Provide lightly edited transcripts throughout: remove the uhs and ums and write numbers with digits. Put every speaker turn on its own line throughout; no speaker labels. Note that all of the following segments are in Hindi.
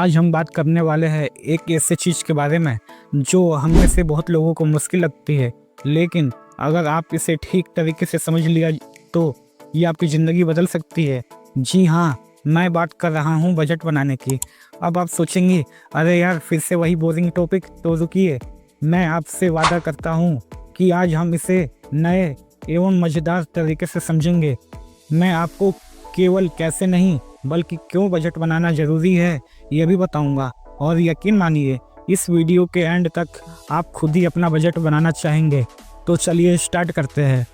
आज हम बात करने वाले हैं एक ऐसे चीज़ के बारे में जो हम में से बहुत लोगों को मुश्किल लगती है, लेकिन अगर आप इसे ठीक तरीके से समझ लिया तो ये आपकी ज़िंदगी बदल सकती है। जी हाँ, मैं बात कर रहा हूँ बजट बनाने की। अब आप सोचेंगे, अरे यार फिर से वही बोरिंग टॉपिक, तो रुकिए, मैं आपसे वादा करता हूँ कि आज हम इसे नए एवं मज़ेदार तरीके से समझेंगे। मैं आपको केवल कैसे नहीं बल्कि क्यों बजट बनाना ज़रूरी है ये भी बताऊंगा। और यकीन मानिए, इस वीडियो के एंड तक आप खुद ही अपना बजट बनाना चाहेंगे। तो चलिए स्टार्ट करते हैं।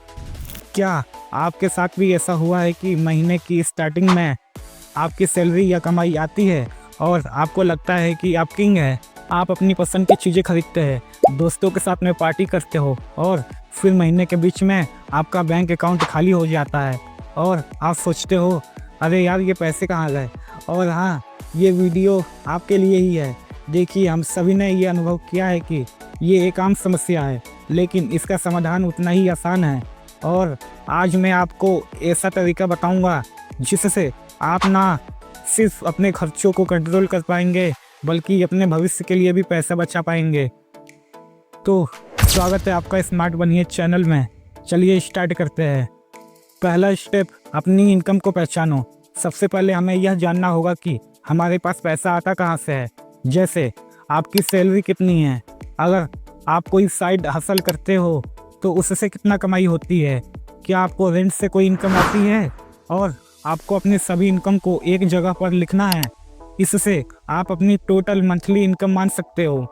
क्या आपके साथ भी ऐसा हुआ है कि महीने की स्टार्टिंग में आपकी सैलरी या कमाई आती है और आपको लगता है कि आप किंग हैं, आप अपनी पसंद की चीज़ें खरीदते हैं, दोस्तों के साथ में पार्टी करते हो और फिर महीने के बीच में आपका बैंक अकाउंट खाली हो जाता है और आप सोचते हो, अरे यार ये पैसे कहाँ गए। और हाँ, ये वीडियो आपके लिए ही है। देखिए, हम सभी ने ये अनुभव किया है कि ये एक आम समस्या है, लेकिन इसका समाधान उतना ही आसान है। और आज मैं आपको ऐसा तरीका बताऊंगा जिससे आप ना सिर्फ अपने खर्चों को कंट्रोल कर पाएंगे बल्कि अपने भविष्य के लिए भी पैसा बचा पाएंगे। तो स्वागत है आपका स्मार्ट बनिए चैनल में। चलिए स्टार्ट करते हैं। पहला स्टेप, अपनी इनकम को पहचानो। सबसे पहले हमें यह जानना होगा कि हमारे पास पैसा आता कहाँ से है। जैसे आपकी सैलरी कितनी है, अगर आप कोई साइड हसल करते हो तो उससे कितना कमाई होती है, क्या आपको रेंट से कोई इनकम आती है, और आपको अपनी सभी इनकम को एक जगह पर लिखना है। इससे आप अपनी टोटल मंथली इनकम मान सकते हो।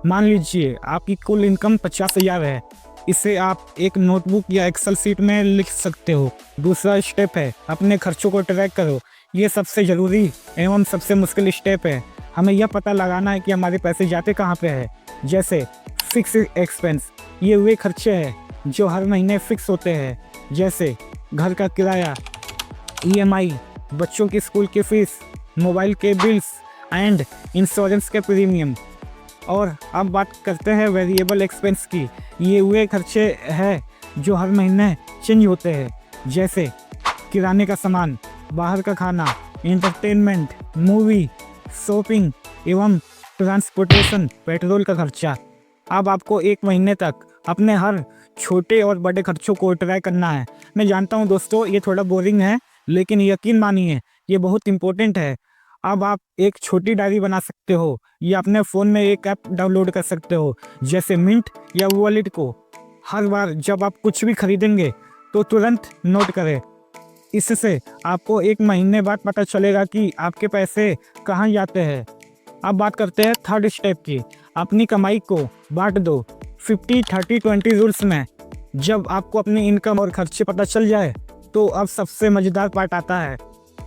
मान लीजिए आपकी कुल इनकम 50,000 है, इसे आप एक नोटबुक या एक्सेल सीट में लिख सकते हो। दूसरा स्टेप है, अपने खर्चों को ट्रैक करो। ये सबसे ज़रूरी एवं सबसे मुश्किल स्टेप है। हमें यह पता लगाना है कि हमारे पैसे जाते कहाँ पे हैं। जैसे फिक्स एक्सपेंस, ये वे खर्चे हैं जो हर महीने फिक्स होते हैं, जैसे घर का किराया, EMI, बच्चों की स्कूल की फीस, मोबाइल के बिल्स एंड इंश्योरेंस के प्रीमियम। और अब बात करते हैं वेरिएबल एक्सपेंस की। ये वे खर्चे हैं जो हर महीने चेंज होते हैं, जैसे किराने का सामान, बाहर का खाना, एंटरटेनमेंट, मूवी, शॉपिंग एवं ट्रांसपोर्टेशन, पेट्रोल का खर्चा। अब आपको एक महीने तक अपने हर छोटे और बड़े खर्चों को ट्रैक करना है। मैं जानता हूँ दोस्तों, ये थोड़ा बोरिंग है, लेकिन यकीन मानिए ये बहुत इम्पोर्टेंट है। अब आप एक छोटी डायरी बना सकते हो या अपने फ़ोन में एक ऐप डाउनलोड कर सकते हो, जैसे मिंट या वॉलेट को। हर बार जब आप कुछ भी खरीदेंगे तो तुरंत नोट करें। इससे आपको एक महीने बाद पता चलेगा कि आपके पैसे कहाँ जाते हैं। अब बात करते हैं थर्ड स्टेप की। अपनी कमाई को बांट दो 50-30-20 रूल्स में। जब आपको अपनी इनकम और खर्चे पता चल जाए तो अब सबसे मज़ेदार पार्ट आता है,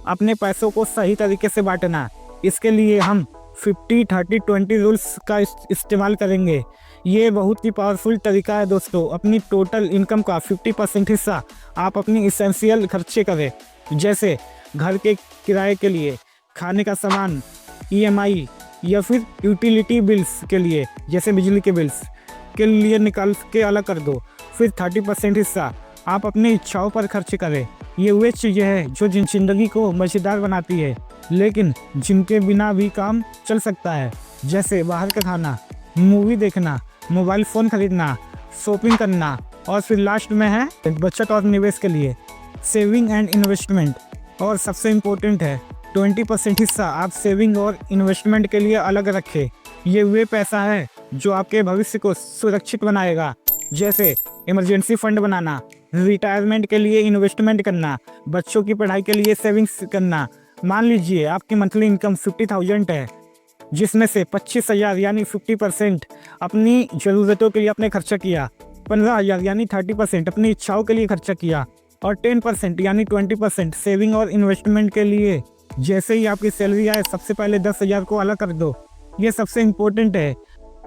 अपने पैसों को सही तरीके से बांटना। इसके लिए हम 50-30-20 रूल्स का इस्तेमाल करेंगे। ये बहुत ही पावरफुल तरीका है दोस्तों। अपनी टोटल इनकम का 50% हिस्सा आप अपनी इसेंशियल खर्चे करें, जैसे घर के किराए के लिए, खाने का सामान, EMI या फिर यूटिलिटी बिल्स के लिए, जैसे बिजली के बिल्स के लिए निकाल के अलग कर दो। फिर 30% हिस्सा आप अपनी इच्छाओं पर खर्च करें। ये वे चीज़ें हैं जो ज़िंदगी को मज़ेदार बनाती है, लेकिन जिनके बिना भी काम चल सकता है, जैसे बाहर का खाना, मूवी देखना, मोबाइल फ़ोन खरीदना, शॉपिंग करना। और फिर लास्ट में है बचत और निवेश के लिए, सेविंग एंड इन्वेस्टमेंट। और सबसे इम्पोर्टेंट है 20% हिस्सा आप सेविंग और इन्वेस्टमेंट के लिए अलग रखें। ये वे पैसा है जो आपके भविष्य को सुरक्षित बनाएगा, जैसे इमरजेंसी फंड बनाना, रिटायरमेंट के लिए इन्वेस्टमेंट करना, बच्चों की पढ़ाई के लिए सेविंग्स करना। मान लीजिए आपकी मंथली इनकम 50,000 है, जिसमें से 25,000 यानी 50% अपनी ज़रूरतों के लिए आपने खर्चा किया, 15,000 यानी 30% अपनी इच्छाओं के लिए खर्चा किया, और 10% यानी 20% सेविंग और इन्वेस्टमेंट के लिए। जैसे ही आपकी सैलरी आए सबसे पहले 10,000 को अलग कर दो। ये सबसे इम्पोर्टेंट है।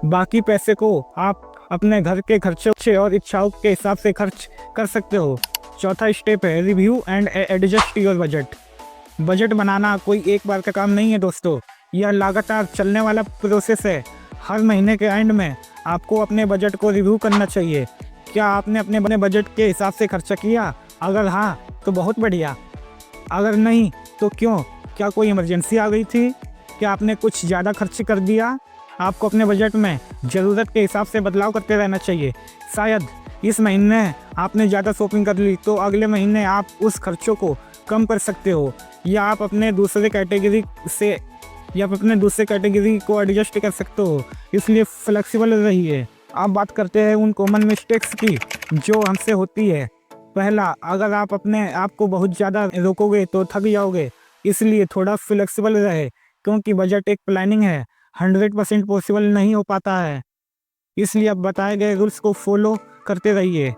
बाकी पैसे को आप अपने घर के खर्चे और इच्छाओं के हिसाब से खर्च कर सकते हो। चौथा स्टेप है review and adjust your budget. Budget बनाना कोई एक बार का काम नहीं है दोस्तों, यह लगातार चलने वाला प्रोसेस है। हर महीने के एंड में आपको अपने बजट को रिव्यू करना चाहिए। क्या आपने अपने बने बजट के हिसाब से खर्चा किया? अगर हाँ तो बहुत बढ़िया, अगर नहीं तो क्यों? क्या कोई इमरजेंसी आ गई थी? क्या आपने कुछ ज़्यादा खर्च कर दिया? आपको अपने बजट में ज़रूरत के हिसाब से बदलाव करते रहना चाहिए। शायद इस महीने आपने ज़्यादा शॉपिंग कर ली तो अगले महीने आप उस खर्चों को कम कर सकते हो, या आप अपने दूसरे कैटेगरी को एडजस्ट कर सकते हो। इसलिए फ्लेक्सिबल रहिए। अब बात करते हैं उन कॉमन मिस्टेक्स की जो हमसे होती है। पहला, अगर आप अपने आप को बहुत ज़्यादा रोकोगे तो थक जाओगे। इसलिए थोड़ा फ्लेक्सिबल रहे, क्योंकि बजट एक प्लानिंग है, 100% पॉसिबल नहीं हो पाता है। इसलिए अब बताए गए रूल्स को फॉलो करते रहिए।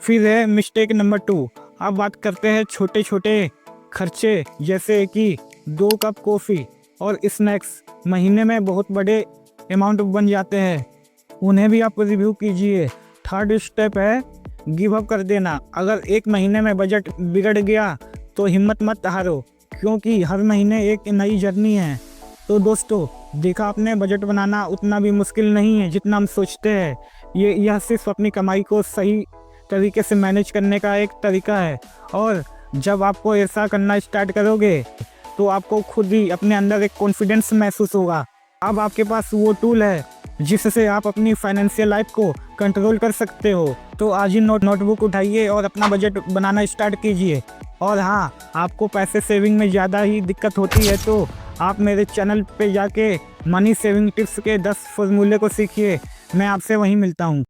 फिर है मिस्टेक नंबर 2। अब बात करते हैं छोटे छोटे खर्चे, जैसे कि 2 कप कॉफ़ी और स्नैक्स महीने में बहुत बड़े अमाउंट बन जाते हैं। उन्हें भी आप रिव्यू कीजिए। थर्ड स्टेप है गिव अप कर देना। अगर एक महीने में बजट बिगड़ गया तो हिम्मत मत हारो, क्योंकि हर महीने एक नई जर्नी है। तो दोस्तों, देखा आपने, बजट बनाना उतना भी मुश्किल नहीं है जितना हम सोचते हैं। यह सिर्फ अपनी कमाई को सही तरीके से मैनेज करने का एक तरीका है, और जब आपको ऐसा करना स्टार्ट करोगे तो आपको खुद ही अपने अंदर एक कॉन्फिडेंस महसूस होगा। अब आपके पास वो टूल है जिससे आप अपनी फाइनेंशियल लाइफ को कंट्रोल कर सकते हो। तो आज ही नोटबुक उठाइए और अपना बजट बनाना स्टार्ट कीजिए। और हाँ, आपको पैसे सेविंग में ज़्यादा ही दिक्कत होती है तो आप मेरे चैनल पे जाके मनी सेविंग टिप्स के 10 फॉर्मूले को सीखिए। मैं आपसे वहीं मिलता हूँ।